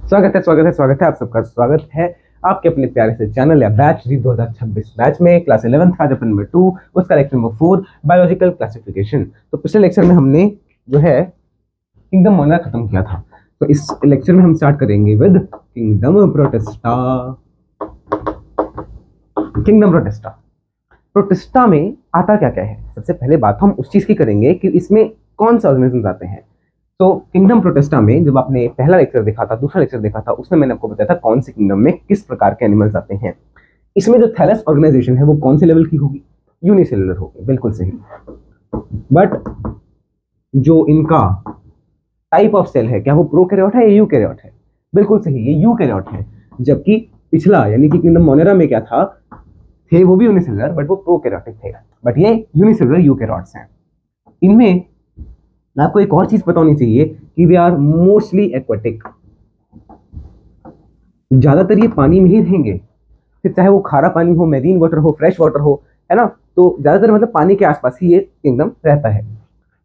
स्वागत है आप सबका स्वागत है आपके अपने प्यारे से चैनल या बैच जी 2026 बैच में क्लास 11th का चैप्टर नंबर 2 उसका लेक्चर नंबर 4 बायोलॉजिकल क्लासिफिकेशन। तो पिछले लेक्चर में हमने जो है किंगडम मोना खत्म किया था। तो इस लेक्चर में हम स्टार्ट करेंगे with kingdom protista. Kingdom protista protista में आता क्या क्या है, सबसे पहले बात हम उस चीज की करेंगे कि इसमें कौन से ऑर्गेनिज्म आते हैं। तो किंगडम प्रोटिस्टा में जब आपने पहला लेक्चर देखा था, दूसरा लेक्चर देखा था, उसमें मैंने आपको बताया था कौन से किंगडम में किस प्रकार के एनिमल्स आते हैं। इसमें जो थैलस ऑर्गेनाइजेशन है वो कौन से लेवल की होगी, यूनिसेलुलर होगी, बिल्कुल सही। बट जो इनका टाइप ऑफ सेल है, क्या वो प्रोकैरियोट है या यूकैरियोट है, बिल्कुल सही, ये यूकैरियोट है। जबकि पिछला यानी कि किंगडम मोनेरा में क्या था, थे वो भी यूनिसेलुलर बट वो प्रोकैरियोटिक थे, बट ये यूनिसेलुलर यूकैरियोट्स हैं। इनमें आपको एक और चीज पता होनी चाहिए कि दे आर मोस्टली एक्वाटिक, ज्यादातर ये पानी में ही रहेंगे, फिर चाहे वो खारा पानी हो, मेरीन वाटर हो, फ्रेश वाटर हो, है ना। तो ज्यादातर मतलब पानी के आसपास ही ये किंगडम रहता है।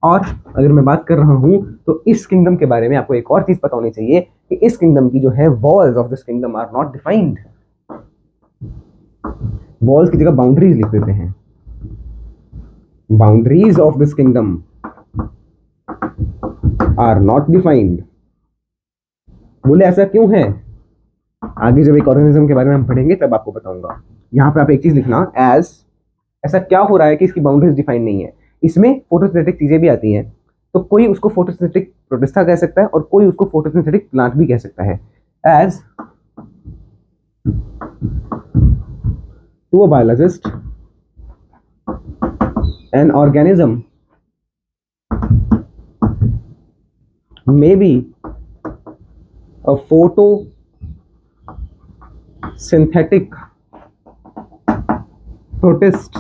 और अगर मैं बात कर रहा हूं तो इस किंगडम के बारे में आपको एक और चीज पता होनी चाहिए कि इस किंगडम की जो है walls of this kingdom are not defined. Walls की जगह बाउंड्रीज लिख देते हैं, boundaries of this kingdom are not defined. बोले ऐसा क्यों है, आगे जब एक ऑर्गेनिज्म के बारे में हम पढ़ेंगे तब आपको बताऊंगा। यहाँ पे आप एक चीज लिखना, एज ऐसा क्या हो रहा है कि इसकी बाउंड्रीज डिफाइन नहीं है। इसमें फोटोसिंथेटिक चीजें भी आती हैं, तो कोई उसको फोटोसिंथेटिक प्रोटिस्टा कह सकता है और कोई उसको फोटोसिंथेटिक प्लांट भी कह सकता है। As to a biologist an organism may be a photosynthetic protist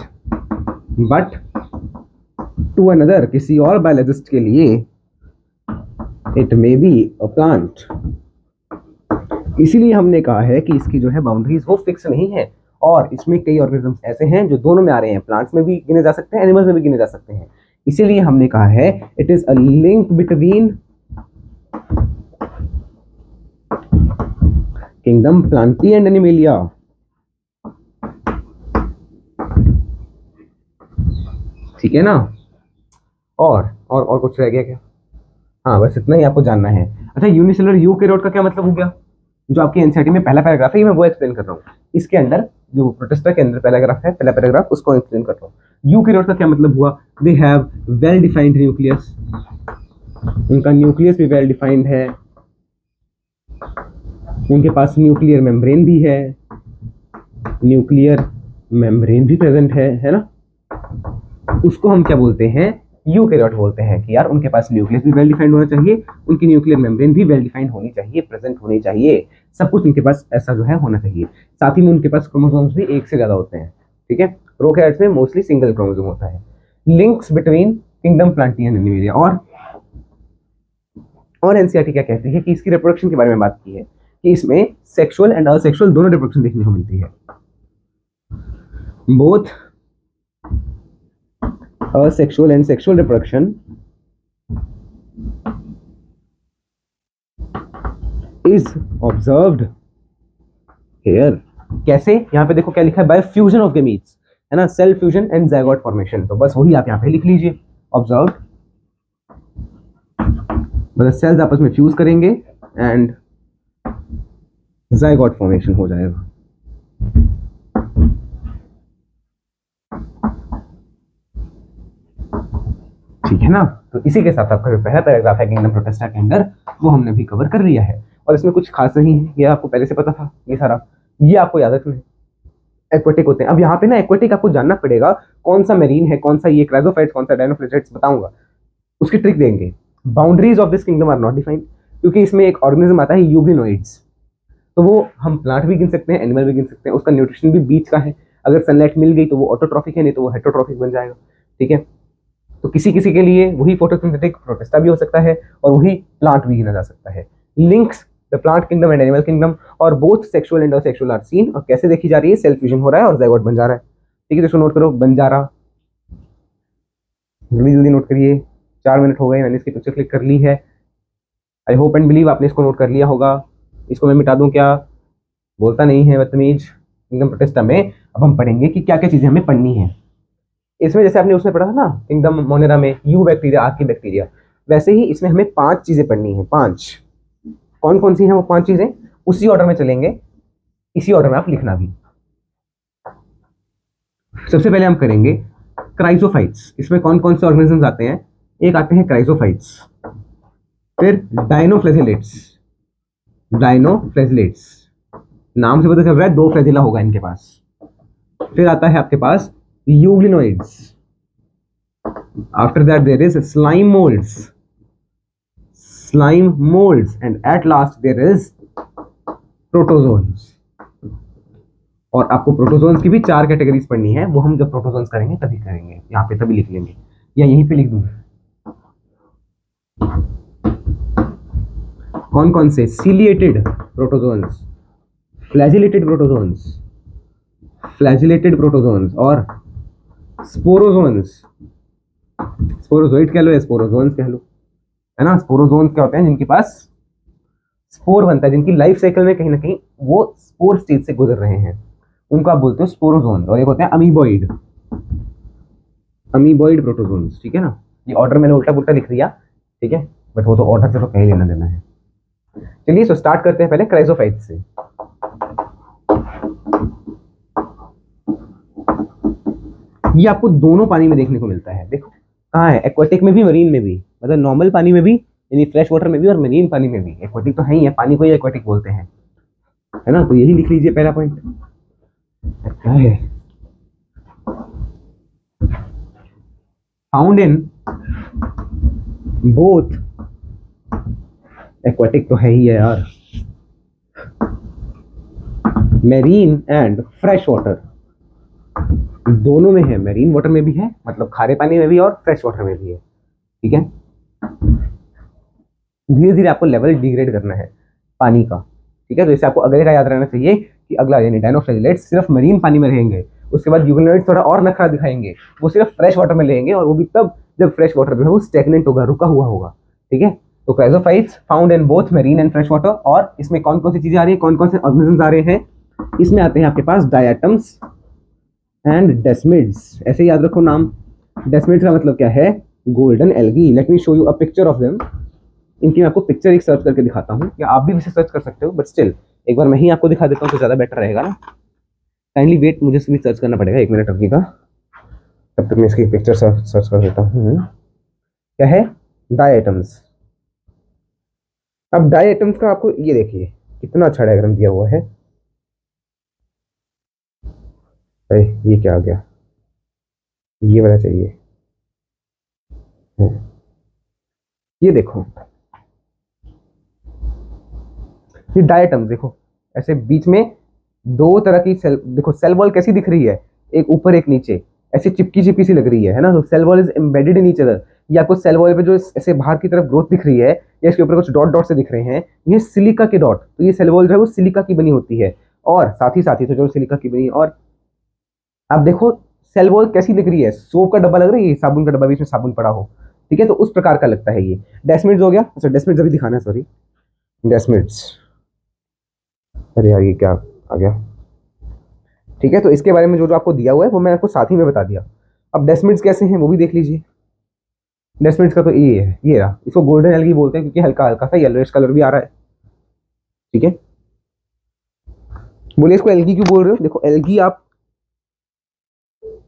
but to another किसी और बायोलॉजिस्ट के लिए it may be a plant। इसीलिए हमने कहा है कि इसकी जो है बाउंड्रीज वो फिक्स नहीं है, और इसमें कई ऑर्गेनिजम्स ऐसे हैं जो दोनों में आ रहे हैं, प्लांट्स में भी गिने जा सकते हैं, एनिमल्स में भी गिने जा सकते हैं। इसीलिए हमने कहा है it is a link between kingdom Plantae and animalia. ठीक है ना। और कुछ रह गया क्या? हाँ, बस इतना ही आपको जानना है। अच्छा, यूनिसेलुलर यूकैरियोट का क्या मतलब हो गया, जो आपकी एनसीईआरटी में पहला पैराग्राफ है मैं वो एक्सप्लेन कर रहा हूँ। इसके अंदर जो प्रोटिस्टा के अंदर पैराग्राफ है, पहला पैराग्राफ, उसको एक्सप्लेन कर रहा हूँ। यूकैरियोट का क्या मतलब हुआ, they have well defined nucleus, उनका न्यूक्लियस भी वेल डिफाइंड है, उनके पास न्यूक्लियर मेम्ब्रेन भी है, न्यूक्लियर मेम्ब्रेन भी प्रेजेंट है ना। उसको हम क्या बोलते हैं, यूकैरियोट बोलते हैं कि यार उनके पास न्यूक्लियस भी वेल डिफाइंड होना चाहिए, उनकी न्यूक्लियर मेम्ब्रेन भी वेल डिफाइंड होनी चाहिए, प्रेजेंट होनी चाहिए, सब कुछ उनके पास ऐसा जो है होना चाहिए। साथ ही में उनके पास क्रोमोसोम्स भी एक से ज्यादा होते हैं। ठीक है, प्रोकैरियोट्स में मोस्टली सिंगल क्रोमोसोम होता है। Links between kingdom Plantae and animalia. और एनसीईआरटी क्या कहती है कि इसकी रिप्रोडक्शन के बारे में बात की है कि इसमें सेक्सुअल एंड असेक्सुअल दोनों रिप्रोडक्शन देखने को मिलती है। Both asexual and sexual reproduction is observed here। कैसे, यहाँ पे देखो क्या लिखा है, बाय फ्यूजन ऑफ गेमीट्स, है ना, cell fusion and zygote formation. तो बस वही आप यहाँ पे लिख लीजिए, ऑब्जर्व्ड, मतलब सेल्स आपस में फ्यूज करेंगे एंड ज़ायगोट फॉर्मेशन हो जाएगा। ठीक है ना। तो इसी के साथ आपका जो पहला पैराग्राफ है किंगडम प्रोटिस्टा के अंदर, वो हमने भी कवर कर लिया है। और इसमें कुछ खास नहीं है, ये आपको पहले से पता था, ये सारा ये आपको याद रखना है। एक्वेटिक होते हैं। अब यहाँ पे ना एक्वेटिक आपको जानना पड़ेगा कौन सा मेरीन है, कौन सा ये क्राइजोफाइट्स, कौन सा डायनोफिलेटेट्स, बताऊंगा, उसकी ट्रिक देंगे। Boundaries of this kingdom are not defined, क्योंकि इसमें एक ऑर्गेनिज्म आता है यूगिनोइड्स, तो वो हम प्लांट भी गिन सकते हैं, एनिमल भी गिन सकते हैं, उसका न्यूट्रिशन भी बीच का है। अगर सनलाइट मिल गई तो वो ऑटोट्रॉफिक है, नहीं तो वो हेटरोट्रॉफिक बन जाएगा। ठीक है, तो किसी किसी के लिए वही फोटोसिंथेटिक प्रोटिस्टा भी हो सकता है और वही प्लांट भी गिना जा सकता है। Links the plant kingdom and animal kingdom, और both sexual and asexual are seen. और कैसे देखी जा रही है, सेल फ्यूजन हो रहा है और ज़ायगोट बन जा रहा है। ठीक है, तो इसको नोट करो, बन जा रहा, जल्दी जल्दी नोट करिए। 4 मिनट हो गए, मैंने इसकी पिक्चर क्लिक कर ली है। आई होप एंड बिलीव आपने इसको नोट कर लिया होगा। इसको मैं मिटा दूं क्या? बोलता नहीं है बदतमीज। किंगडम प्रोटेस्टा में अब हम पढ़ेंगे कि क्या क्या चीजें हमें पढ़नी है। इसमें जैसे आपने उसमें पढ़ा था ना किंगडम मोनेरा में यू बैक्टीरिया आर्की बैक्टीरिया, वैसे ही इसमें हमें 5 चीजें पढ़नी है। 5 कौन कौन सी हैं वो 5 चीजें? उसी ऑर्डर में चलेंगे, इसी ऑर्डर में आप लिखना भी। सबसे पहले हम करेंगे क्राइसोफाइट्स। इसमें कौन कौन से ऑर्गेनिजम्स आते हैं? एक आते हैं क्राइसोफाइट्स, फिर डायनोफ्लेजिलेट्स। डायनोफ्लेजिलेट्स नाम से पता चल रहा है 2 फ्लैजिला होगा इनके पास। फिर आता है आपके पास euglenoids. After that there is slime moulds, slime moulds, and at last there is protozoans. और आपको प्रोटोजोन्स की भी 4 कैटेगरीज पढ़नी है, वो हम जब प्रोटोजोन्स करेंगे तभी करेंगे, यहाँ पे तभी लिख लेंगे या यहीं पे लिख दूंगा। कौन कौन से? Ciliated protozoans, flagellated protozoans, flagellated protozoans और स्पोरोजोन्स। स्पोरोजोइड कह लो या स्पोरोजोन्स कह लो, है ना। स्पोरोजोन्स क्या होते हैं? जिनके पास स्पोर बनता है, जिनकी लाइफ साइकिल में कहीं ना कहीं वो स्पोर स्टेज से गुजर रहे हैं, उनको आप बोलते हो स्पोरोजोन्स। और एक होते हैं अमीबॉइड, अमीबॉइड प्रोटोजोन्स, ठीक है ना। ये ऑर्डर मैंने उल्टा पुल्टा लिख दिया, ठीक है, बट वो तो ऑर्डर से तो कहीं लेना देना है। चलिए तो स्टार्ट करते हैं पहले क्राइसोफाइट्स से। ये आपको दोनों पानी में देखने को मिलता है। देखो कहाँ है? एक्वाटिक में भी, मरीन में भी, मतलब नॉर्मल पानी में भी यानी फ्रेश वाटर में भी और मरीन पानी में भी। एक्वाटिक तो है ही है, पानी को ही एक्वाटिक बोलते हैं, है ना। तो यही लिख लीजिए पहला पॉइंट। क्या है? फाउंड इन बोथ, एक्वाटिक तो है ही है यार, मेरीन एंड फ्रेश वाटर, दोनों में है। मेरीन वाटर में भी है, मतलब खारे पानी में भी, और फ्रेश वाटर में भी है, ठीक है। धीरे धीरे आपको लेवल डिग्रेड करना है पानी का, ठीक है। तो इससे आपको अगले का याद रहना चाहिए कि अगला यानी डायनोफ्लेजिलेट्स सिर्फ मरीन पानी में रहेंगे। उसके बाद यूग्लिनोइड्स थोड़ा और नखरा दिखाएंगे, वो सिर्फ फ्रेश वाटर में लेंगे, और वो भी तब जब फ्रेश वाटर जो है वो स्टेगनेंट होगा, रुका हुआ होगा, ठीक है। तो chrysophytes found in both marine and fresh water. और इसमें कौन कौन सी चीजें आ रही है, कौन कौन से ऑर्गेनिजम्स आ रहे हैं? इसमें आते हैं आपके पास डायटम्स एंड डेस्मिड्स। ऐसे याद रखो नाम। डेस्मिड्स का मतलब क्या है? Golden algae. Let me show you a picture of them. इनकी मैं आपको पिक्चर एक सर्च करके दिखाता हूँ, या आप भी इसे सर्च कर सकते हो, बट स्टिल एक बार मैं ही आपको दिखा देता हूँ तो ज़्यादा बेटर रहेगा ना। काइंडली वेट, मुझे भी सर्च करना पड़ेगा, 1 मिनट रखिएगा, तब तक मैं इसकी पिक्चर सर्च कर देता हूँ। क्या है? डायटम्स। अब डायटम्स का आपको ये देखिए कितना अच्छा डायग्राम दिया हुआ है। अरे ये क्या आ गया? ये वाला चाहिए। ये देखो, ये डायटम्स देखो, ऐसे बीच में 2 तरह की सेल, देखो सेल वॉल कैसी दिख रही है, एक ऊपर एक नीचे, ऐसे चिपकी चिपकी सी लग रही है ना। तो cell wall is embedded in each other. ये आपको सेल वॉल पे जो ऐसे बाहर की तरफ ग्रोथ दिख रही है, या इसके ऊपर कुछ डॉट डॉट से दिख रहे हैं, ये सिलिका के डॉट। तो ये सेल वॉल जो है वो सिलिका की बनी होती है, और साथ ही तो जो सिलिका की बनी। और आप देखो सेल वॉल कैसी दिख रही है, सोप का डब्बा लग रहा है, ये साबुन का डब्बा, बीच में साबुन पड़ा हो, ठीक है। तो उस प्रकार का लगता है ये। डेस्मिड्स हो गया। अच्छा डेस्मिड्स अभी दिखाना है, सॉरी, डेस्मिड्स। अरे यार ये क्या आ गया? ठीक है, तो इसके बारे में जो जो आपको दिया हुआ है वो मैं आपको साथ ही में बता दिया। अब डेस्मिड्स कैसे हैं वो भी देख लीजिए। डेस्मिड्स का तो ये है, ये रहा। इसको गोल्डन एल्गी बोलते हैं क्योंकि हल्का हल्का सा येलोइश कलर भी आ रहा है, ठीक है। बोलिए इसको एल्गी क्यों बोल रहे हो? देखो एल्गी आप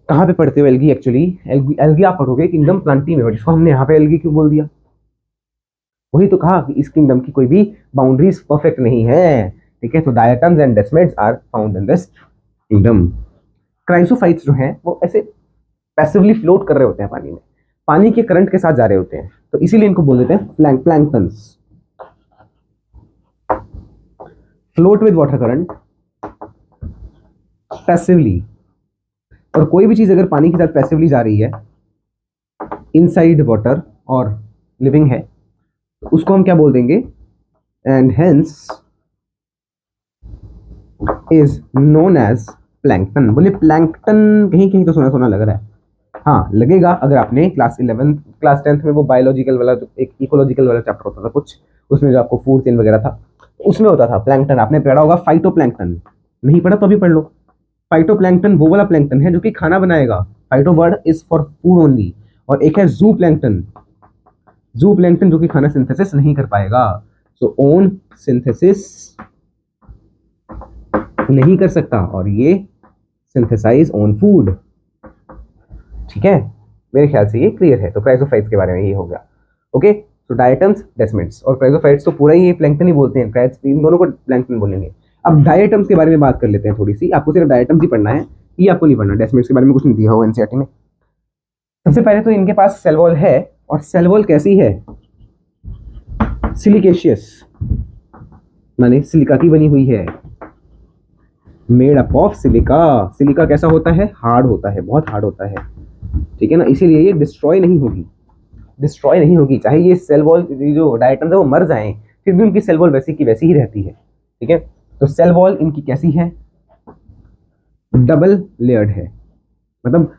कहाँ पे पढ़ते हो? एल्गी एक्चुअली एल्गी एल्गी आप पढ़ोगे किंगडम प्लांटी में, बट इसको हमने यहाँ पे एल्गी क्यों बोल दिया? वही तो कहा कि इस किंगडम की कोई भी बाउंड्रीज परफेक्ट नहीं है, ठीक है। तो diatoms and desmids are found in this kingdom. Chrysophytes जो हैं वो ऐसे पैसिवली फ्लोट कर रहे होते हैं पानी में, पानी के करंट के साथ जा रहे होते हैं, तो इसीलिए इनको बोल देते हैं planktons. Float with water current passively. और कोई भी चीज अगर पानी के साथ पैसिवली जा रही है इनसाइड वाटर और लिविंग है, तो उसको हम क्या बोल देंगे? And hence is known as plankton. बोले प्लैंक्टन कहीं कहीं तो सुना सुना लग रहा है। हाँ लगेगा, अगर आपने क्लास 11 क्लास 10th में वो बायोलॉजिकल वाला जो एक इकोलॉजिकल वाला चैप्टर होता था कुछ, उसमें जो आपको फूड चेन वगैरह था, उसमें होता था प्लैंकटन, आपने पढ़ा होगा फाइटोप्लैंक्टन, नहीं पढ़ा तो अभी पढ़ लो। फाइटोप्लैंक्टन वो वाला प्लैंकटन है जो कि खाना बनाएगा, phyto word is for food only. और एक है जू प्लैंकटन, जू प्लैंकटन जो कि खाना सिंथेसिस नहीं कर पाएगा, सो ओन सिंथेसिस नहीं कर सकता, और ये सिंथेसाइज ओन फूड। ठीक है, मेरे ख्याल से ये क्लियर है। तो क्राइजोफाइट्स के बारे में ये हो गया। ओके, तो डायटम्स, डेस्मिड्स और क्राइजोफाइट्स तो पूरा ही ये प्लैंकटन ही बोलते हैं, क्राइज इन दोनों को प्लैंकटन बोलेंगे। अब डायटम्स के बारे में बात कर लेते हैं थोड़ी सी। आपको सिर्फ डायटम्स ही पढ़ना है, ये आपको नहीं पढ़ना, डेस्मिड्स के बारे में कुछ नहीं दिया होगा एनसीईआरटी में। सबसे पहले तो इनके पास सेल वॉल है, और सेल वॉल कैसी है, सिलिकेशियस, माने सिलिका की बनी हुई है, made up of silica. Silica कैसा होता है, हार्ड होता है, बहुत हार्ड होता है, ठीक है ना, इसीलिए ये डिस्ट्रॉय नहीं होगी, डिस्ट्रॉय नहीं होगी, चाहे ये सेल वॉल जो डायटम्स है वो मर जाएं, फिर भी उनकी सेल वॉल वैसी की वैसी ही रहती है। ठीक है, तो सेल वॉल इनकी कैसी है, डबल लेयर्ड है। मतलब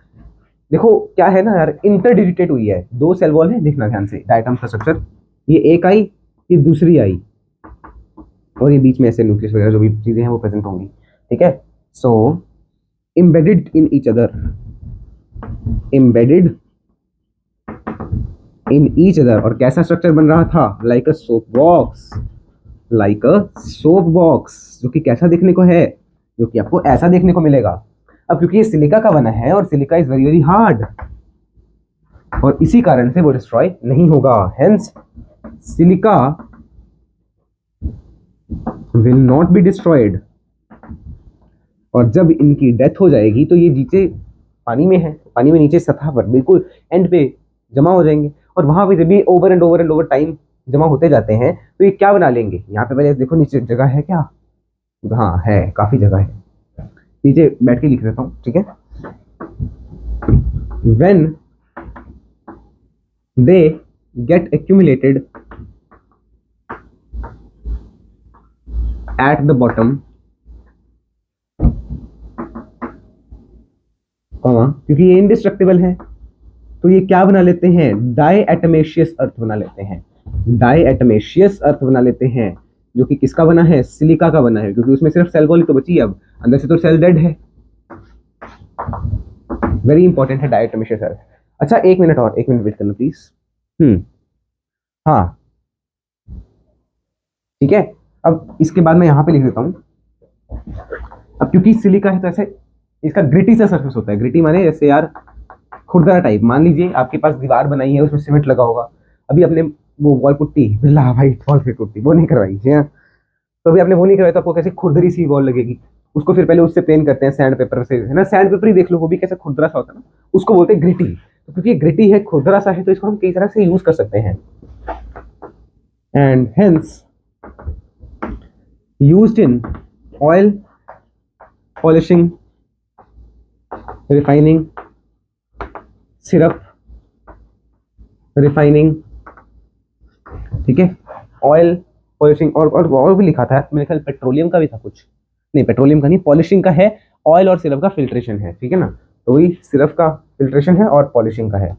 देखो क्या है ना यार, इंटरडिजिटेड हुई है, दो सेल वॉल है, देखना ध्यान से डायटम्स का स्ट्रक्चर, ये एक आई, ये दूसरी आई, और ये बीच में ऐसे न्यूक्लियस वगैरह जो भी चीजें हैं वो प्रेजेंट होंगी। ठीक है, सो embedded in each other, embedded in each other। और कैसा स्ट्रक्चर बन रहा था, like a soap box, like a soap box, जो कि कैसा देखने को है, जो कि आपको ऐसा देखने को मिलेगा। अब क्योंकि ये सिलिका का बना है और silica is very very hard, और इसी कारण से वो डिस्ट्रॉय नहीं होगा, hence silica will not be destroyed. और जब इनकी डेथ हो जाएगी तो ये नीचे पानी में है, पानी में नीचे सतह पर बिल्कुल एंड पे जमा हो जाएंगे, और वहां पे जब भी over and over and over time जमा होते जाते हैं तो ये क्या बना लेंगे, यहाँ पे पहले देखो नीचे जगह है क्या, हाँ है, काफी जगह है, नीचे बैठ के लिख देता हूँ। ठीक है, when they get accumulated at the bottom, क्योंकि ये इंडिस्ट्रक्टिबल है तो ये क्या बना लेते हैं, डाईएटमेशियस अर्थ बना लेते हैं, डाईएटमेशियस अर्थ बना लेते हैं, जो कि किसका बना है, सिलिका का बना है, क्योंकि उसमें सिर्फ सेल वॉल ही तो बची है, अब अंदर से तो सेल डेड है। वेरी इंपॉर्टेंट है डाईएटमेशियस अर्थ। अच्छा एक मिनट वेट करना प्लीज। हाँ ठीक है, अब इसके बाद मैं यहाँ पे लिख देता हूँ। अब क्योंकि सिलिका है तो ऐसे इसका ग्रिटी सा सरफेस होता है, ग्रिटी माने जैसे यार खुरदरा टाइप। मान लीजिए आपके पास दीवार बनाई है, उसमें सीमेंट लगा होगा, अभी अपने वो वॉल पुट्टी, बिल्ला भाई वॉल की पुट्टी वो नहीं करवाई है, तो अभी आपने वो नहीं करवाई तो आपको कैसे खुरदरी सी वॉल लगेगी। उसको फिर पहले उससे पेन करते हैं सैंड पेपर से, है ना, सैंड पेपर ही देख लो, वो भी कैसे खुरदरा सा होता है ना, उसको बोलते हैं ग्रिटी। तो क्योंकि ग्रिटी है, खुरदरा सा है, तो इसको हम कई तरह से यूज कर सकते हैं, and hence used in oil polishing, refining, syrup refining. ठीक है, ऑयल पॉलिशिंग, और भी लिखा था मेरे ख्याल पेट्रोलियम का भी था कुछ, नहीं पेट्रोलियम का नहीं, पॉलिशिंग का है, ऑयल और सिरप का फिल्ट्रेशन है। ठीक है ना, तो वही सिरप का फिल्ट्रेशन है और पॉलिशिंग का है,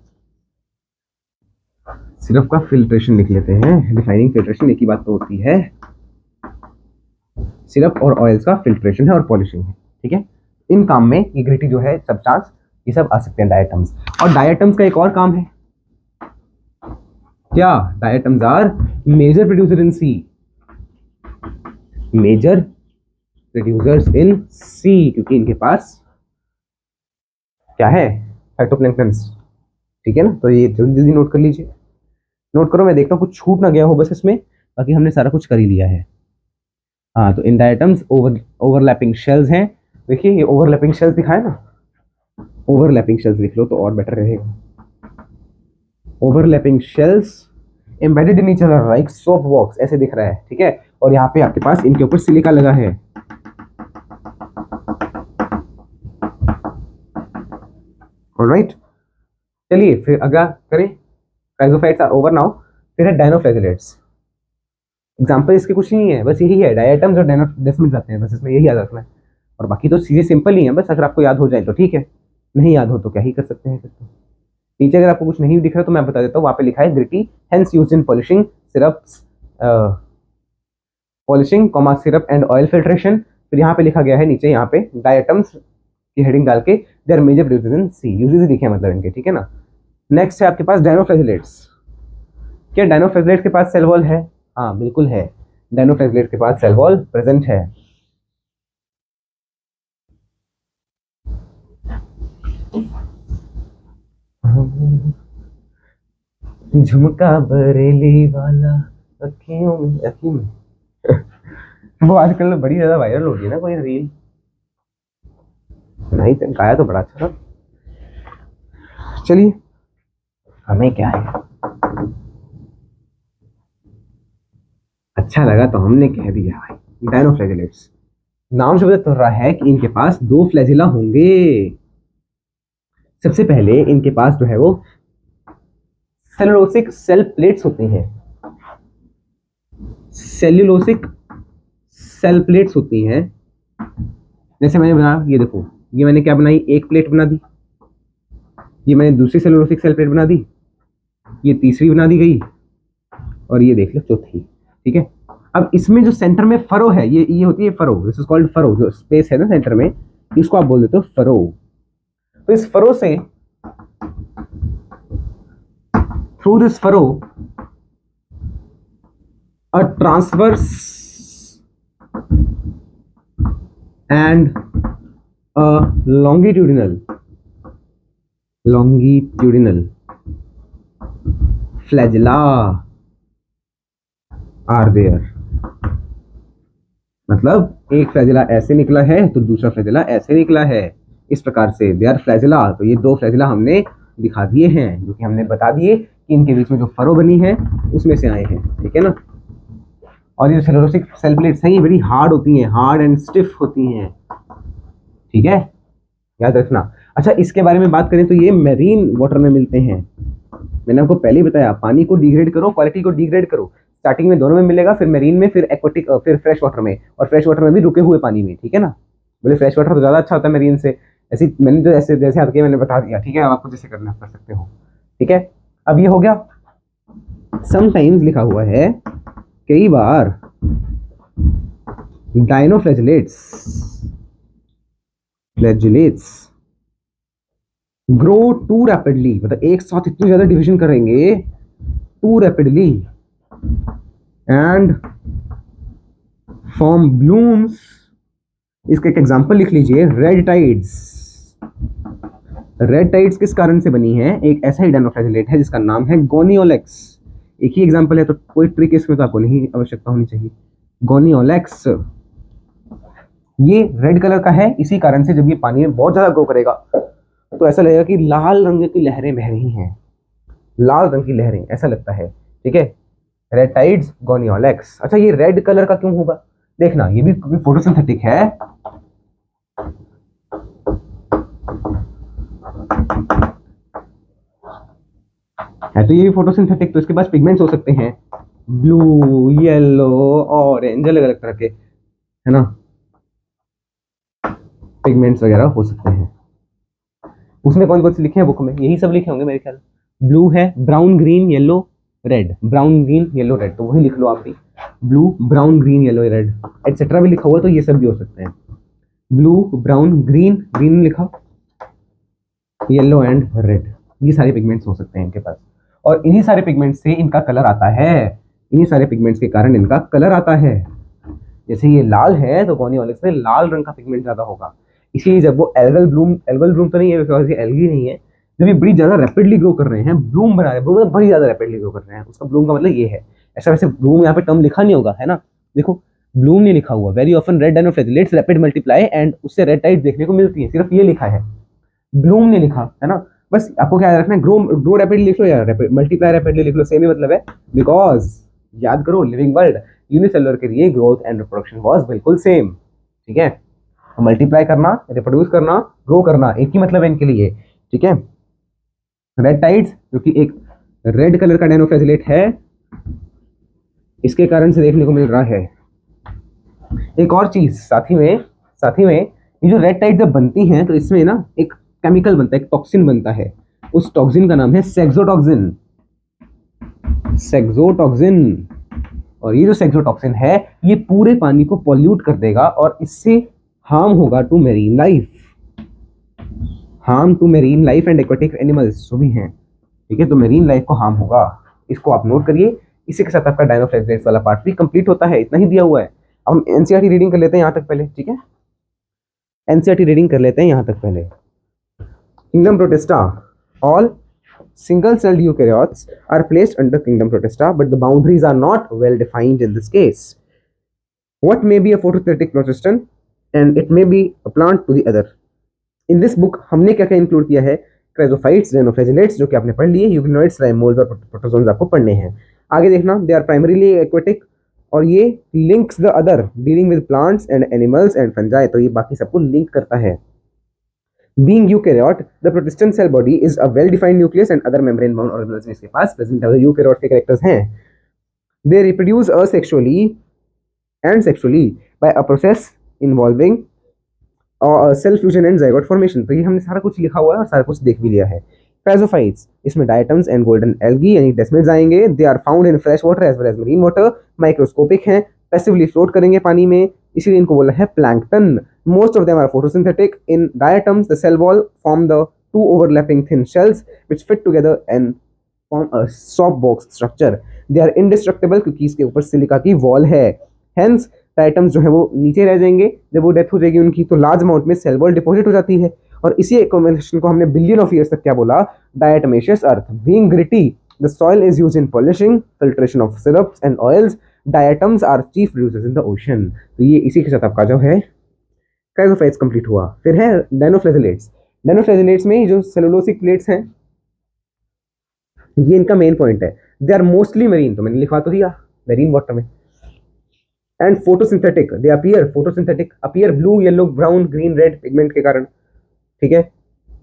सिरप का फिल्ट्रेशन लिख लेते हैं, रिफाइनिंग फिल्ट्रेशन एक ही बात तो होती है, सिरप और ऑयल्स का फिल्ट्रेशन है और पॉलिशिंग है। ठीक है, इन काम में ये ग्रिटी जो है सब्सटेंस, ये सब आ सकते हैं डायटम्स। और डायटम्स का एक और काम है क्या, diatoms are major producer in sea, major producers in sea, क्योंकि इनके पास क्या है, फाइटोप्लैंक्टन्स। ठीक है ना, तो ये जल्दी जल्दी नोट कर लीजिए, नोट करो, मैं देखता हूँ कुछ छूट ना गया हो बस इसमें, बाकी हमने सारा कुछ कर ही लिया है। हाँ, तो इन डायटम्स ओवरलैपिंग शेल्स हैं, देखिए ये ओवरलैपिंग शेल्स दिखाए ना, ओवरलैपिंग शेल्स लिख लो तो और बेटर रहेगा, overlapping shells embedded in each other like soap box, ऐसे दिख रहा है। ठीक है, और यहाँ पे आपके पास इनके ऊपर सिलिका लगा है। ऑलराइट, चलिए फिर अगला करें, क्राइजोफाइट्स आर ओवर नाउ, फिर है डायनोफ्लैजेलेट्स। एग्जाम्पल इसके कुछ नहीं है, बस यही है, डायटम्स और डेस्मिड्स आते हैं, बस इसमें यही याद रखना है, और बाकी तो चीजें सिंपल ही है, बस अगर आपको याद हो जाए तो ठीक है, नहीं याद हो तो क्या ही कर सकते हैं फिर तो। नीचे अगर आपको कुछ नहीं दिख रहा तो मैं बता देता हूँ, वहाँ पे लिखा है gritty, hence used in polishing syrups, polishing comma syrup and oil filtration. फिर यहाँ पे लिखा गया है नीचे यहाँ पे डायटम्स की हेडिंग डाल के they are major producers in sea, uses लिखे हैं मतलब इनके, ठीक है ना। नेक्स्ट है आपके पास डायनोफ्लैजिलेट्स। क्या डायनोफ्लैजिलेट्स के पास सेल वॉल है? हाँ बिल्कुल है, डायनोफ्लैजिलेट्स के पास सेल वॉल प्रेजेंट है। झुमका बरेली वाला अखियों में अखी में वो आजकल बड़ी ज्यादा वायरल हो रही है ना कोई रील, नहीं गाया तो बड़ा अच्छा था। चलिए हमें क्या है, अच्छा लगा तो हमने कह दिया भाई। डायनोफ्लैजिलेट्स, नाम से पता चल रहा है कि इनके पास दो फ्लैजिला होंगे। सबसे पहले इनके पास जो है वो सेलुलोसिक सेल प्लेट्स होती हैं, सेल्यूलोसिक सेल प्लेट्स होती हैं। जैसे मैंने बनाया, ये देखो, ये मैंने क्या बनाई, एक प्लेट बना दी, ये मैंने दूसरी सेल्यूलोसिक सेल प्लेट बना दी, ये तीसरी बना दी गई, और ये देख लो चौथी, ठीक है। अब इसमें जो सेंटर में फरो है, ये होती है furrow, this is called furrow, जो स्पेस है ना सेंटर में, इसको आप बोल देते हो फरो। तो इस फरो से, through this furrow a transverse and a longitudinal flagella are there। मतलब एक फ्लैजिला ऐसे निकला है तो दूसरा फ्लैजिला ऐसे निकला है, इस प्रकार से दे आर फ्लैजिला। तो ये दो फ्लैजिला हमने दिखा दिए हैं, जो कि हमने बता दिए कि इनके बीच में जो फरो बनी है उसमें से आए हैं, ठीक है ना। और ये सेलुलोसिक सेल प्लेट्स हैं, ये बड़ी हार्ड होती हैं, हार्ड एंड स्टिफ होती हैं, ठीक है, याद रखना। अच्छा इसके बारे में बात करें तो ये मेरीन वाटर में मिलते हैं। मैंने आपको पहले ही बताया, पानी को डिग्रेड करो, क्वालिटी को डिग्रेड करो, स्टार्टिंग में दोनों में मिलेगा, फिर मेरीन में, फिर एक्वाटिक, फिर फ्रेश वाटर में, और फ्रेश वाटर में भी रुके हुए पानी में, ठीक है ना। बोले फ्रेश वाटर तो ज़्यादा अच्छा होता है मेरीन से, ऐसी मैंने तो ऐसे जैसे हल्के मैंने बता दिया, ठीक है। अब आपको जैसे करना कर सकते हो, ठीक है। अब ये हो गया। समटाइम्स लिखा हुआ है, कई बार डायनोफ्लैजिलेट्स ग्रो टू रैपिडली, मतलब एक साथ इतनी ज्यादा डिवीजन करेंगे, too rapidly, and form blooms. इसका एक एग्जांपल लिख लीजिए, रेड टाइड्स। रेड टाइड्स किस कारण से बनी है? एक ऐसा ही डायनोफ्लैजिलेट है जिसका नाम है गोनियोलेक्स। एक ही एग्जांपल है तो कोई ट्रिक इसमें तो आपको नहीं आवश्यकता होनी चाहिए। गोनियोलेक्स ये रेड कलर का है, इसी कारण से जब ये पानी में बहुत ज्यादा ग्रो करेगा तो ऐसा लगेगा कि लाल रंग की लहरें बह रही हैं, लाल रंग की लहरें, ऐसा लगता है, ठीक है। Red tides, gonyaulax. अच्छा ये रेड कलर का क्यों होगा? देखना, ये भी फोटोसिंथेटिक है, तो ये भी फोटोसिंथेटिक, तो इसके पास पिगमेंट्स हो सकते हैं, ब्लू, येलो, ऑरेंज, अलग अलग तरह के, है ना, पिगमेंट्स वगैरह हो सकते हैं। उसमें कौन कौन से लिखे हैं बुक में? यही सब लिखे होंगे मेरे ख्याल। ब्लू है, brown, green, yellow, red, brown, green, yellow, red, तो वही लिख लो आप भी, blue, brown, green, yellow, red, etcetera भी लिखा हुआ, तो ये सब भी हो सकते हैं। ब्लू, ब्राउन, ग्रीन, ग्रीन लिखा, येलो एंड रेड, ये सारे पिगमेंट्स हो सकते हैं इनके पास। और इन्हीं सारे पिगमेंट्स से इनका कलर आता है, इन्हीं सारे पिगमेंट्स के कारण इनका कलर आता है। जैसे ये लाल है तो गोनियोलेक्स में लाल रंग का पिगमेंट ज्यादा होगा, इसीलिए जब वो एल्गल ब्लूम तो नहीं है बिकॉज ये एल्गी नहीं है, जब ये बड़ी ज्यादा रैपिडली ग्रो कर रहे हैं, ब्लूम बना रहे हैं, ब्लूम बड़ी ज्यादा रैपिडली ग्रो कर रहे हैं, उसका ब्लूम का मतलब ये है। ऐसा वैसे ब्लूम यहाँ पे टर्म लिखा नहीं होगा, है ना, देखो ब्लूम नहीं लिखा हुआ। Very often red dinoflagellates rapid multiply and उससे रेड टाइड्स देखने को मिलती है, सिर्फ ये लिखा है, ब्लूम नहीं लिखा है ना। बस आपको क्या याद रखना है, ग्रो रैपिडली लिख लो या मल्टीप्लाई रैपिडली लिख लो, सेम ही मतलब है। बिकॉज याद करो, लिविंग वर्ल्ड यूनिसेलुलर के लिए ग्रोथ एंड रिप्रोडक्शन वाज बिल्कुल सेम, ठीक है। मल्टीप्लाई करना, रिप्रोड्यूस करना, ग्रो करना, एक ही मतलब है इनके लिए, ठीक है। रेड टाइड्स जो कि एक रेड कलर का डायनोफ्लैजिलेट है, इसके कारण से देखने को मिल रहा है। एक और चीज साथ ही में ये जो रेड टाइड जब बनती हैं तो इसमें ना एक केमिकल बनता है, एक टॉक्सिन बनता है, उस टॉक्सिन का नाम है सेक्सोटॉक्सिन। और ये जो सेक्सोटॉक्सिन है ये पूरे पानी को पॉल्यूट कर देगा और इससे हार्म होगा to marine life, harm to marine life and aquatic animals जो भी हैं, ठीक है। तो मेरीन लाइफ को हार्म होगा, इसको आप नोट करिए। इसी के साथ आपका डायनोफ्लैगेलेट्स वाला पार्ट भी कंप्लीट होता है, इतना ही दिया हुआ है। अब हम एनसीईआरटी रीडिंग कर लेते हैं यहाँ तक पहले, ठीक है। एनसीईआरटी रीडिंग कर लेते हैं यहाँ तक पहले। Kingdom protista, all single celled eukaryotes are placed under kingdom protista, but the boundaries are not well defined in this case. What may be a photosynthetic protestant and it may be a plant to the other. In this book हमने क्या क्या include किया है, chrysophytes, डायनोफ्लैगेलेट्स जो कि आपने पढ़ लिए, यूग्लिनोइड्स, राइमोल्स और प्रोटोजोन्स आपको पढ़ने हैं। आगे देखना, दे आर प्राइमरीली एक्वेटिक और ये links the other dealing with plants and animals and fungi, तो ये बाकी सबको लिंक करता है। Being eukaryote, the protestant cell body is a well-defined nucleus and other membrane-bound organelles इसके पास present है। यूकैरियोट के characters हैं। They reproduce asexually and sexually by a process involving cell fusion and zygote formation। तो ये हमने सारा कुछ लिखा हुआ है और सारा कुछ देख भी लिया है। Chrysophytes, इसमें diatoms and golden algae यानी desmids आएंगे। They are found in fresh water as well as marine water, microscopic हैं, passively float करेंगे पानी में, इसीलिए इनको बोला है plankton। Most of them are photosynthetic. In diatoms, the cell wall form the two overlapping thin shells which fit together and form a soft box structure. They are indestructible क्योंकि इसके ऊपर सिलिका की वॉल है। Hence, diatoms जो है वो नीचे रह जाएंगे, जब वो डेथ हो जाएगी उनकी तो लार्ज अमाउंट में सेल वॉल डिपॉजिट हो जाती है। और इसी एक्यूमुलेशन को हमने बिलियन ऑफ ईयर्स तक क्या बोला, डायटमेशियस अर्थ। Being gritty, the soil is used in polishing, filtration of syrups and oils. Diatoms are chief producers in the ocean। तो ये इसी के साथ आपका जो है क्राइजोफाइट्स कंप्लीट हुआ। फिर है डायनोफ्लैगेलेट्स। डायनोफ्लैगेलेट्स में जो सेलुलोसिक प्लेट्स हैं ये इनका मेन पॉइंट है। दे आर मोस्टली मरीन, तो मैंने लिखवा तो दिया, मरीन वाटर में। And photosynthetic, they appear photosynthetic, appear blue, yellow, brown, green, red pigment के कारण, ठीक है।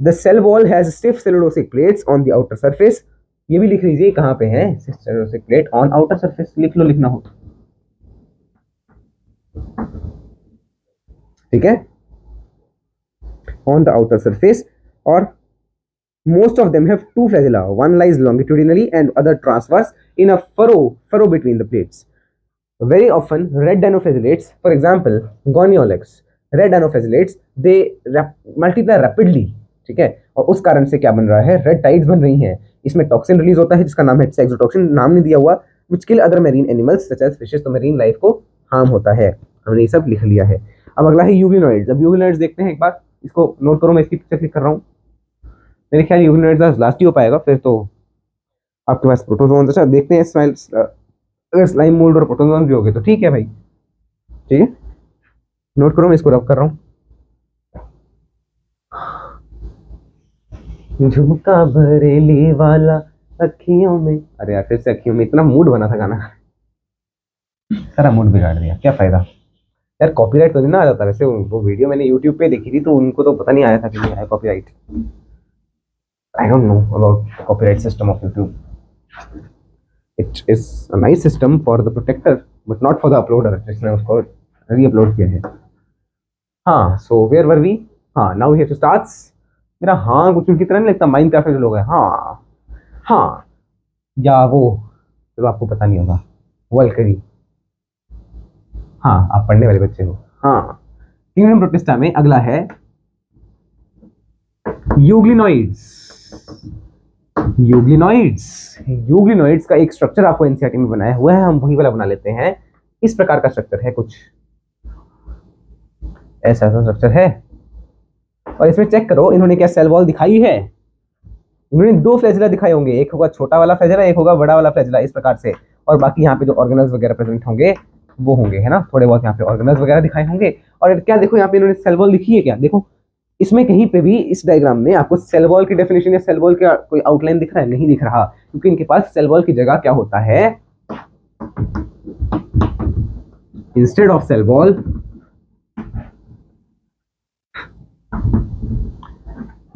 The cell wall has stiff cellulosic plates on the outer surface. ये भी लिख लीजिए कहाँ पे है, cellulosic plate on outer surface, लिख लो, लिखना हो, ठीक है, on the outer surface। और most of them have two flagella, one lies longitudinally and other transverse in a furrow between the plates। Very often red dinoflagellates, for example Goniolax, red dinoflagellates, they multiply rapidly, ठीक है। और उस कारण से क्या बन रहा है, रेड टाइड्स बन रही हैं। इसमें टॉक्सिन रिलीज होता है जिसका नाम है सेक्सोटॉक्सिन, नाम नहीं दिया हुआ, which kill other marine animals such as fishes। तो मेरीन लाइफ को हार्म होता है, हमने ये सब लिख लिया है। अब अगला है यूग्लिनोइड्स। अब यूग्लिनोइड्स देखते हैं एक बार, इसको नोट करो, मैं इसकी पिक्चर क्लिक कर रहा हूँ। मेरे ख्याल यूग्लिनोइड्स लास्ट ही हो पाएगा, फिर तो आपके पास प्रोटोजोन्स। अच्छा देखते हैं, अगर स्लाइम मोल्ड और प्रोटोजोन भी हो गए तो ठीक है भाई, ठीक है, नोट करो, मैं इसको रब कर रहा हूँ। झुमका बरेली वाला अखियों में, अरे यार फिर से अखियों में, इतना मूड बना था गाना, सारा मूड बिगाड़ दिया, क्या फायदा यार। कॉपीराइट तो नहीं ना आ जाता वैसे, वो वीडियो मैंने यूट्यूब पे देखी थी तो उनको तो पता नहीं आया था कि ये है copyright. I don't know about copyright system of YouTube. It is a nice system for the protector but not for the uploader जिसने उसको री अपलोड किया है। हाँ, सो वेयर वर वी, हाँ now we have to start. मेरा हाँ कुछ उनकी तरह नहीं लगता, माइनक्राफ्ट में जो लोग हैं हाँ हाँ, या वो तो आपको पता नहीं होगा, वल्करी, हाँ आप पढ़ने वाले बच्चे हो। हाँ, किंगडम प्रोटिस्टा में अगला है यूग्लिनोइड्स। यूग्लिनोइड्स का एक स्ट्रक्चर आपको एनसीईआरटी में बनाया हुआ है, हम वही वाला बना लेते हैं। इस प्रकार का स्ट्रक्चर है, कुछ ऐसा स्ट्रक्चर है। और इसमें चेक करो इन्होंने क्या सेल वॉल दिखाई है। इन्होंने दो फ्लैजेला दिखाए होंगे, एक होगा छोटा वाला फ्लैजेला, एक होगा बड़ा वाला फ्लैजेला, इस प्रकार से। और बाकी यहाँ पे जो ऑर्गेनल्स वगैरह प्रेजेंट होंगे वो होंगे, है ना, थोड़े बहुत यहाँ पे ऑर्गेनल्स वगैरह दिखाए होंगे। और क्या देखो यहाँ पे इन्होंने सेल वॉल लिखी है क्या, देखो इसमें कहीं पे भी इस डायग्राम में आपको सेल वॉल की डेफिनेशन या सेल वॉल का कोई आउटलाइन दिख रहा है, नहीं दिख रहा, क्योंकि इनके पास सेल वॉल की जगह क्या होता है, instead of cell wall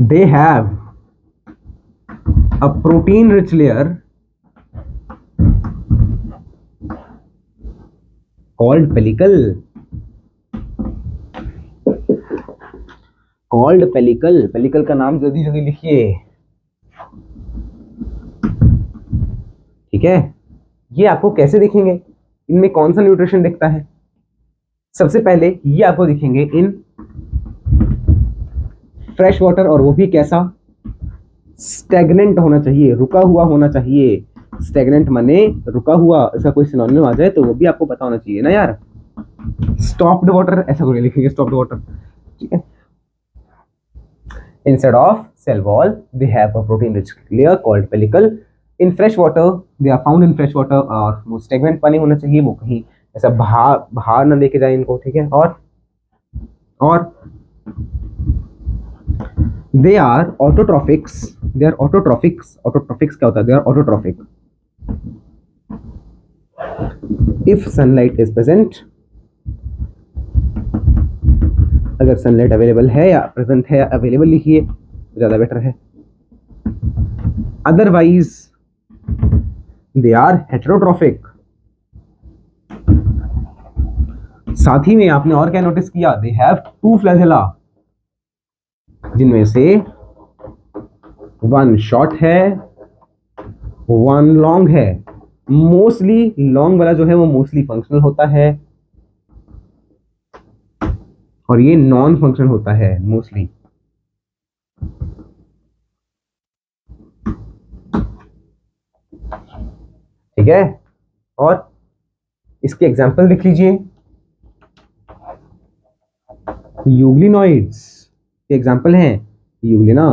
they have a protein rich layer called pellicle। Pellicle का नाम जल्दी जल्दी लिखिए, ठीक है। ये आपको कैसे दिखेंगे, इनमें कौन सा न्यूट्रिशन दिखता है? सबसे पहले ये आपको दिखेंगे इन फ्रेश वाटर, और वो भी कैसा? स्टैग्नेंट होना चाहिए, रुका हुआ होना चाहिए। स्टैग्नेंट माने रुका हुआ, इसका कोई सिनोनिम आ जाए तो वो भी आपको पता होना चाहिए ना यार। स्टॉप्ड वाटर ऐसा कोई लिखेंगे, स्टॉप्ड वाटर, ठीक है। Instead of cell wall, they have a protein-rich layer called pellicle. In fresh water, they are found in fresh water, और वो stagnant पानी होना चाहिए, वो कहीं ऐसा बाहर ना लेके जाए इनको, ठीक है। और they are autotrophics. They are autotrophics. Autotrophics क्या होता है? They are autotrophic. If sunlight is present, अगर सनलाइट अवेलेबल है या प्रेजेंट है, अवेलेबल लिखिए ज़्यादा बेटर है। Otherwise they are heterotrophic. साथ ही में आपने और क्या नोटिस किया? दे हैव टू फ्लैजेला, जिनमें से वन शॉर्ट है, वन लॉन्ग है। मोस्टली लॉन्ग वाला जो है वो मोस्टली फंक्शनल होता है, और ये नॉन फंक्शन होता है मोस्टली। ठीक है, और इसके एग्जांपल लिख लीजिए। यूग्लिनॉइड्स के एग्जांपल हैं यूग्लिना।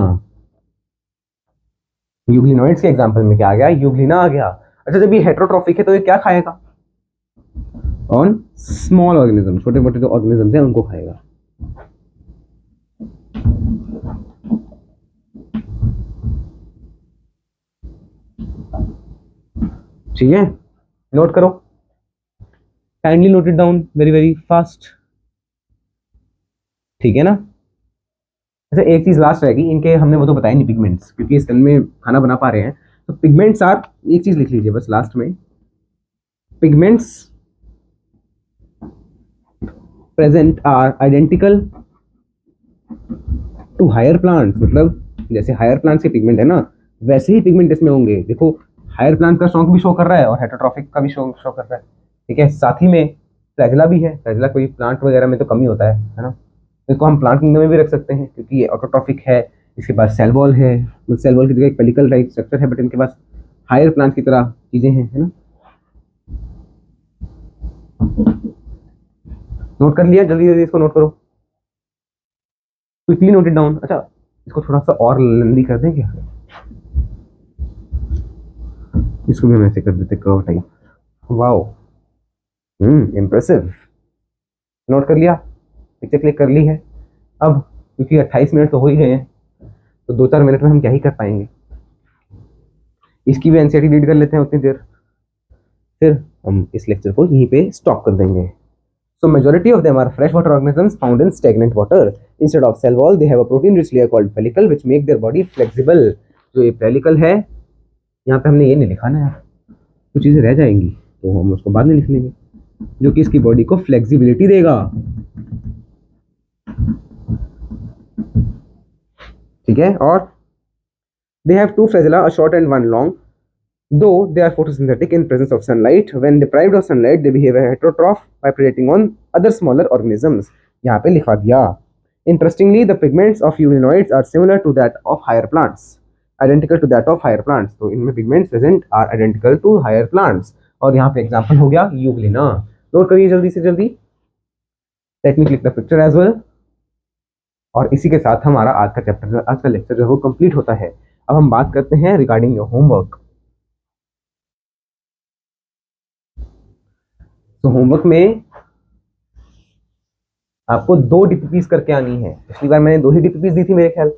यूग्लिनॉइड्स के एग्जांपल में क्या आ गया? यूग्लिना आ गया। अच्छा, जब ये हेटेरोट्रॉफिक है तो ये क्या खाएगा? ऑन स्मॉल ऑर्गेनिज्म, छोटे मोटे जो ऑर्गेनिज्म हैं उनको खाएगा। ठीक है, नोट करो, kindly note it down very very fast. ठीक है ना। अच्छा, एक चीज लास्ट रहेगी, इनके हमने वो तो बताया नहीं, पिगमेंट्स, क्योंकि इस तन में खाना बना पा रहे हैं तो पिगमेंट्स आर, एक चीज लिख लीजिए बस लास्ट में, pigments present are identical to higher plants. मतलब जैसे हायर प्लांट्स के पिगमेंट है ना, वैसे ही पिगमेंट इसमें होंगे। देखो, हायर प्लांट का शौक भी शो कर रहा है और हेटेरोट्रॉफिक का भी शो कर रहा है, ठीक है। साथ ही में फ्लैजेला भी है। फ्लैजेला कोई प्लांट वगैरह में तो कमी होता है ना। इसको हम प्लांट किंगडम में भी रख सकते हैं, क्योंकि ये ऑटोट्रॉफिक है। इसके पास सेल वॉल है, सेल वॉल की जगह एक पेलिकल टाइप स्ट्रक्चर है, बट इनके पास हायर प्लांट की तरह चीजें हैं, है ना। नोट कर लिया? जल्दी जल्दी इसको नोट करो, क्विकली नोट इट डाउन। अच्छा, इसको थोड़ा सा और लंबी कर दें क्या? इसको भी हम ऐसे कर देते, curve type. Wow, impressive. Note कर लिया? पिक्चर क्लिक कर ली है। अब क्योंकि 28 मिनट तो हो ही गए हैं, तो 2-4 मिनट में हम क्या ही कर पाएंगे। इसकी भी एनसीईआरटी रीड कर लेते हैं उतनी देर, फिर हम इस लेक्चर को यहीं पे स्टॉप कर देंगे। So majority of them are freshwater organisms found in stagnant water. Instead of cell wall, they have a protein-rich layer called pellicle, which make their body flexible. जो ये pellicle है, यहाँ पे हमने ये नहीं लिखा ना यार, कुछ चीजें रह जाएंगी तो हम उसको बाद में लिख लेंगे, जो कि इसकी बॉडी को फ्लेक्सिबिलिटी देगा। ठीक है, और they have two flagella, a short and one long. Though they are photosynthetic in presence of sunlight, when deprived of sunlight, they behave as heterotroph by predating on other smaller organisms. यहाँ पे लिखा दिया। Interestingly, the pigments of eulinoids are similar to that of higher plants, identical to that of higher plants. तो इनमें pigments present are identical to higher plants. और यहाँ पे example हो गया यूग्लिना। नोट करिए जल्दी से जल्दी। Let me click the picture as well. और इसी के साथ हमारा आज का चैप्टर, आज का लेक्चर जो है वो कंप्लीट होता है। अब हम बात करते हैं रिगार्डिंग योर होमवर्क। तो होमवर्क में आपको 2 डीपीपीस करके आनी है। पिछली बार मैंने 2 ही डीपीपीस दी थी मेरे ख्याल,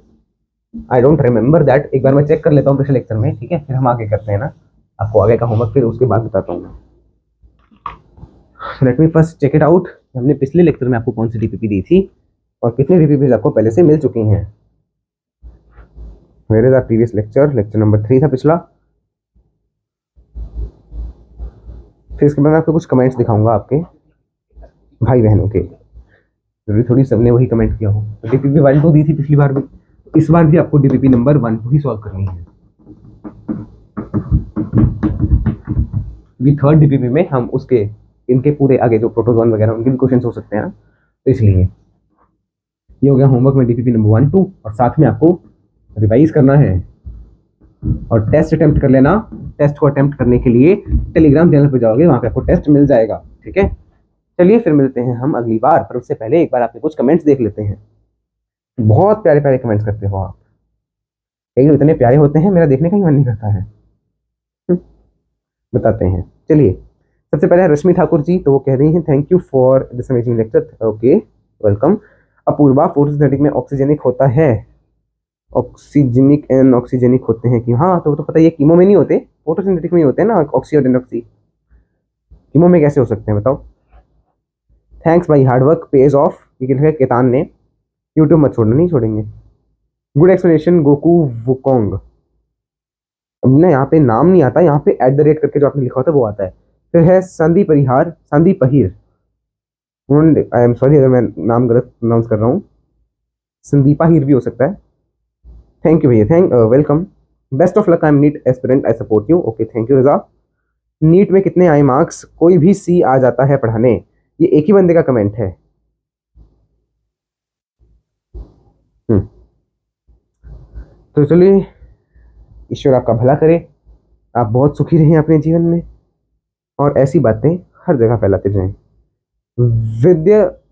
आई डोंट रिमेम्बर दैट। एक बार मैं चेक कर लेता हूँ पिछले लेक्चर में, ठीक है, फिर हम आगे करते हैं ना। आपको आगे का होमवर्क फिर उसके बाद बताता हूँ मैं। Let me first check it out. हमने पिछले लेक्चर में आपको कौन सी डीपीपी दी थी और कितनी डीपीपीस आपको पहले से मिल चुकी हैं। Where is our previous lecture? Lecture number 3 था पिछला। फिर इसके बाद मैं आपको कुछ कमेंट्स दिखाऊंगा आपके भाई बहनों के, जरूरी थोड़ी सबने वही कमेंट किया हो। तो डीपीपी 1-2 दी थी पिछली बार भी, इस बार भी आपको डीपीपी नंबर 1-2 ही सॉल्व करनी है। थर्ड डीपीपी में हम उसके इनके पूरे आगे जो प्रोटोजोन वगैरह उनके भी क्वेश्चन हो सकते हैं ना, तो इसलिए ये हो गया होमवर्क में डीपीपी नंबर 1 2, और साथ में आपको रिवाइज करना है और टेस्ट अटेम्प्ट कर लेना। टेस्ट को अटेम्प्ट करने के लिए टेलीग्राम चैनल पर जाओगे, वहाँ पे आपको टेस्ट मिल जाएगा, ठीक है। चलिए फिर मिलते हैं हम अगली बार, पर उससे पहले एक बार आपके कुछ कमेंट्स देख लेते हैं। बहुत प्यारे प्यारे कमेंट्स करते हो आप, कई तो इतने प्यारे होते हैं मेरा देखने का ही मन नहीं करता है। बताते हैं। चलिए सबसे पहले रश्मि ठाकुर जी, तो वो कह रही हैं thank you for this amazing lecture. Okay welcome. Apoorva, photosynthetic में ऑक्सीजनिक होता है, ऑक्सीजनिक एंड ऑक्सीजनिक होते हैं कि हाँ, तो वो तो पता है, ये कीमो में नहीं होते, फोटोसिंथेटिक में ही होते हैं ना ऑक्सी और एंडोक्सी, कीमो में कैसे हो सकते हैं बताओ। थैंक्स भाई, हार्ड वर्क पेज ऑफ, ये लिखा है केतान ने। यूट्यूब मत छोड़ना, नहीं छोड़ेंगे। Good explanation Goku Wukong. अब ना यहाँ पे नाम नहीं आता, यहाँ पे एट द रेट करके जो आपने लिखा होता है वो आता है। फिर है संदीप परिहार, संदीप पहिर, आई एम सॉरी अगर मैं नाम गलत प्रोनाउंस कर रहा हूँ, संदीपा हीर भी हो सकता है। थैंक यू भैया, welcome. Best of luck, I am NEET aspirant, I support you. Okay thank you Raza. NEET में कितने आए मार्क्स, कोई भी सी आ जाता है पढ़ाने, ये एक ही बंदे का कमेंट है। तो चलिए, ईश्वर आपका भला करे, आप बहुत सुखी रहें अपने जीवन में और ऐसी बातें हर जगह फैलाते जाएं।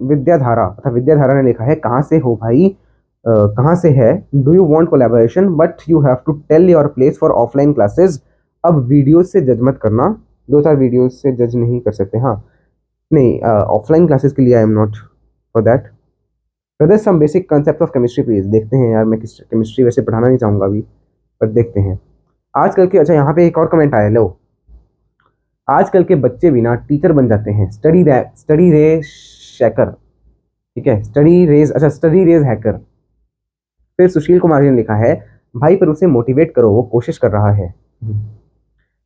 विद्याधारा अथा विद्याधारा ने लिखा है कहाँ से हो भाई, कहाँ से है, do you want collaboration but you have to tell your place for offline classes. अब वीडियो से जज मत करना, 2-4 वीडियो से जज नहीं कर सकते। हाँ नहीं, ऑफलाइन क्लासेस के लिए I am not for that. Brother some basic concept of chemistry please. देखते हैं यार, मैं केमिस्ट्री वैसे पढ़ाना नहीं चाहूँगा अभी, पर देखते हैं आजकल के। अच्छा यहाँ पे एक और कमेंट आया, लो, आजकल के बच्चे भी ना टीचर बन जाते हैं। स्टडी रे शैकर, ठीक है, स्टडी रेज हैकर। फिर सुशील कुमार जी ने लिखा है भाई पर उसे मोटिवेट करो, वो कोशिश कर रहा है।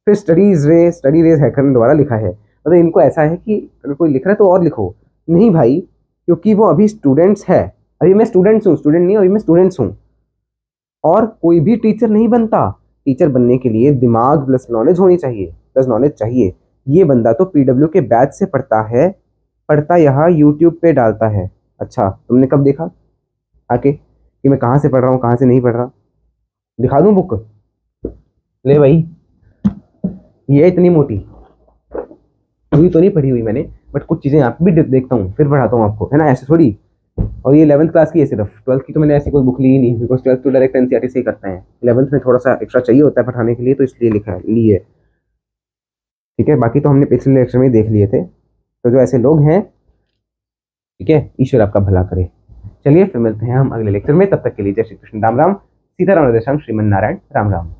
फिर स्टडी रेज हैकर ने दोबारा लिखा है, मतलब इनको ऐसा है कि अगर कोई लिख रहा है तो और लिखो। नहीं भाई, क्योंकि वो अभी स्टूडेंट्स है, अभी मैं स्टूडेंट्स हूँ, स्टूडेंट नहीं, अभी मैं स्टूडेंट्स हूँ। और कोई भी टीचर नहीं बनता, टीचर बनने के लिए दिमाग प्लस नॉलेज होनी चाहिए, प्लस नॉलेज चाहिए। ये बंदा तो पीडब्ल्यू के बैच से पढ़ता है, पढ़ता यहाँ यूट्यूब पे डालता है। अच्छा तुमने कब देखा आके कि मैं कहाँ से पढ़ रहा हूँ कहाँ से नहीं पढ़ रहा? दिखा दूँ बुक? ले भाई, ये इतनी मोटी पूरी तो नहीं पढ़ी हुई मैंने, बट कुछ चीज़ें आप भी देखता हूँ फिर पढ़ाता हूँ आपको, है ना, ऐसे थोड़ी। और ये 11th क्लास की है सिर्फ, 12th की तो मैंने ऐसी कोई बुक ली ही नहीं, बिकॉज 12th तो डायरेक्ट एनसीईआरटी से ही करते हैं। 11th में थोड़ा सा एक्स्ट्रा चाहिए होता है पढ़ाने के लिए, तो इसलिए लिखा है, ली है, ठीक है। बाकी तो हमने पिछले लेक्चर में ही देख लिए थे। तो जो ऐसे लोग हैं, ठीक है, ईश्वर आपका भला करे। चलिए फिर मिलते हैं हम अगले लेक्चर में, तब तक के लिए जय श्री कृष्ण, राम राम, सीताराम, राधेश्याम, श्रीमन नारायण, राम राम।